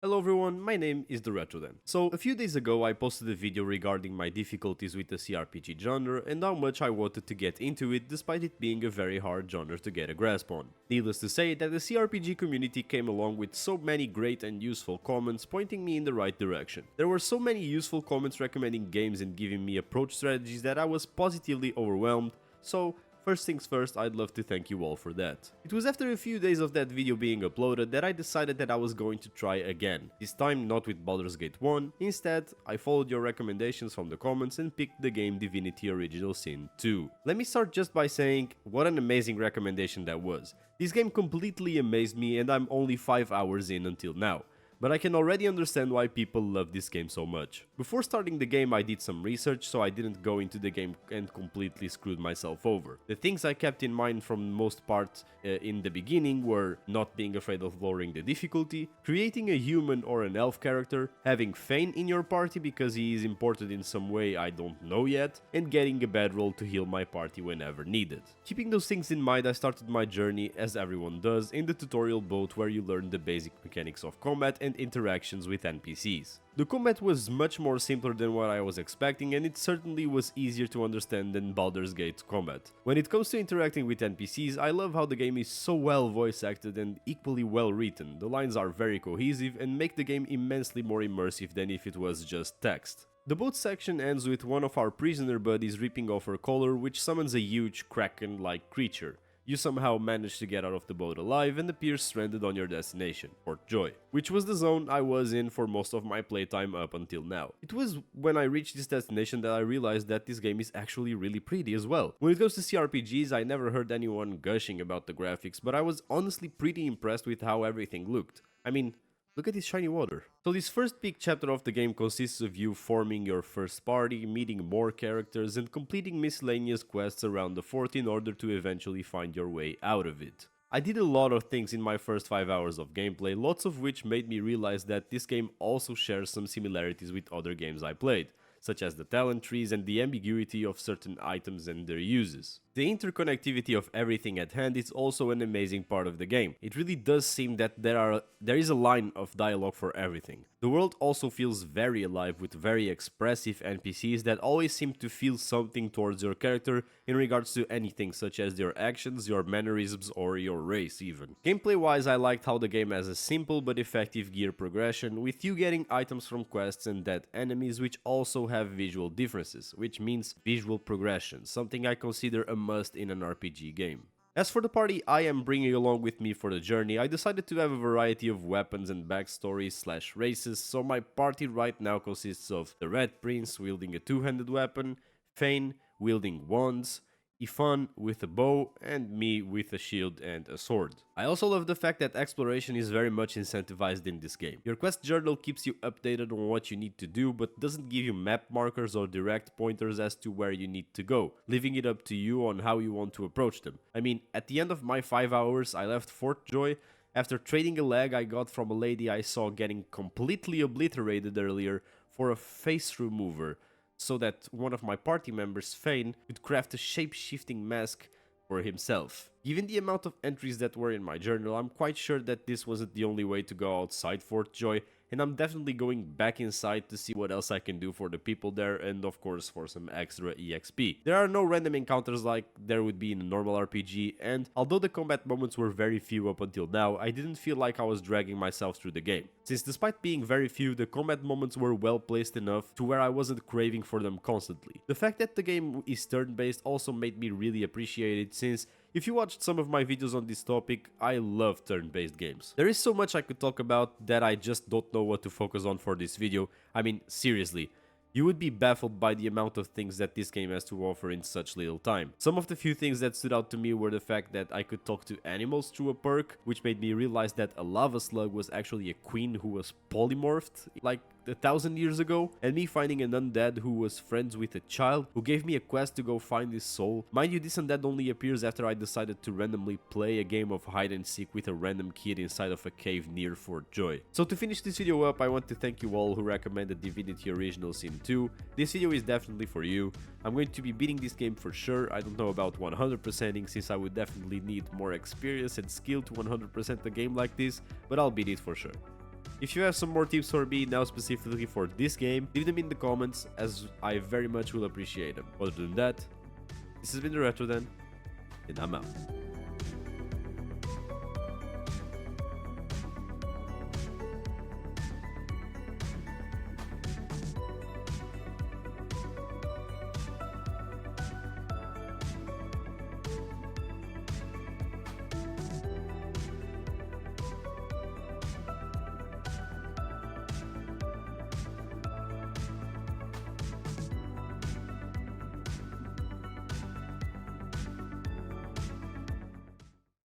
Hello everyone, my name is the Retroden. So a few days ago I posted a video regarding my difficulties with the CRPG genre and how much I wanted to get into it despite it being a very hard genre to get a grasp on. Needless to say that the CRPG community came along with so many great and useful comments pointing me in the right direction. There were so many useful comments recommending games and giving me approach strategies that I was positively overwhelmed, so first things first, I'd love to thank you all for that. It was after a few days of that video being uploaded that I decided that I was going to try again. This time not with Baldur's Gate 1, instead I followed your recommendations from the comments and picked the game Divinity Original Sin 2. Let me start just by saying what an amazing recommendation that was. This game completely amazed me and I'm only 5 hours in until now. But I can already understand why people love this game so much. Before starting the game I did some research so I didn't go into the game and completely screwed myself over. The things I kept in mind from most part in the beginning were not being afraid of lowering the difficulty, creating a human or an elf character, having Fane in your party because he is important in some way I don't know yet, and getting a bedroll to heal my party whenever needed. Keeping those things in mind I started my journey, as everyone does, in the tutorial boat where you learn the basic mechanics of combat and interactions with NPCs. The combat was much more simpler than what I was expecting and it certainly was easier to understand than Baldur's Gate combat. When it comes to interacting with NPCs, I love how the game is so well voice acted and equally well written. The lines are very cohesive and make the game immensely more immersive than if it was just text. The boat section ends with one of our prisoner buddies ripping off her collar, which summons a huge kraken-like creature. You somehow manage to get out of the boat alive and appear stranded on your destination, Port Joy, which was the zone I was in for most of my playtime up until now. It was when I reached this destination that I realized that this game is actually really pretty as well. When it comes to CRPGs, I never heard anyone gushing about the graphics, but I was honestly pretty impressed with how everything looked. I mean, look at this shiny water. So this first big chapter of the game consists of you forming your first party, meeting more characters and completing miscellaneous quests around the fort in order to eventually find your way out of it. I did a lot of things in my first 5 hours of gameplay, lots of which made me realize that this game also shares some similarities with other games I played, such as the talent trees and the ambiguity of certain items and their uses. The interconnectivity of everything at hand is also an amazing part of the game. It really does seem that there is a line of dialogue for everything. The world also feels very alive with very expressive NPCs that always seem to feel something towards your character in regards to anything such as your actions, your mannerisms or your race even. Gameplay wise I liked how the game has a simple but effective gear progression with you getting items from quests and dead enemies which also have visual differences, which means visual progression, something I consider a must in an RPG game. As for the party I am bringing along with me for the journey, I decided to have a variety of weapons and backstories / races, so my party right now consists of the Red Prince wielding a two-handed weapon, Fane wielding wands, Ifan with a bow, and me with a shield and a sword. I also love the fact that exploration is very much incentivized in this game. Your quest journal keeps you updated on what you need to do, but doesn't give you map markers or direct pointers as to where you need to go, leaving it up to you on how you want to approach them. I mean, at the end of my 5 hours, I left Fort Joy after trading a leg I got from a lady I saw getting completely obliterated earlier for a face remover, so that one of my party members, Fane, could craft a shape-shifting mask for himself. Given the amount of entries that were in my journal, I'm quite sure that this wasn't the only way to go outside Fort Joy, and I'm definitely going back inside to see what else I can do for the people there and of course for some extra EXP. There are no random encounters like there would be in a normal RPG, and although the combat moments were very few up until now, I didn't feel like I was dragging myself through the game. Since despite being very few, the combat moments were well placed enough to where I wasn't craving for them constantly. The fact that the game is turn-based also made me really appreciate it, since if you watched some of my videos on this topic, I love turn-based games. There is so much I could talk about that I just don't know what to focus on for this video. I mean, seriously. You would be baffled by the amount of things that this game has to offer in such little time. Some of the few things that stood out to me were the fact that I could talk to animals through a perk, which made me realize that a lava slug was actually a queen who was polymorphed like 1,000 years ago, and me finding an undead who was friends with a child who gave me a quest to go find his soul. Mind you, this undead only appears after I decided to randomly play a game of hide and seek with a random kid inside of a cave near Fort Joy. So to finish this video up, I want to thank you all who recommended Divinity Original Sin 2. This video is definitely for you. I'm going to be beating this game for sure. I don't know about 100%ing, since I would definitely need more experience and skill to 100% a game like this, but I'll beat it for sure. If you have some more tips for me now specifically for this game, leave them in the comments, as I very much will appreciate them. Other than that, this has been the Retro Den, and I'm out.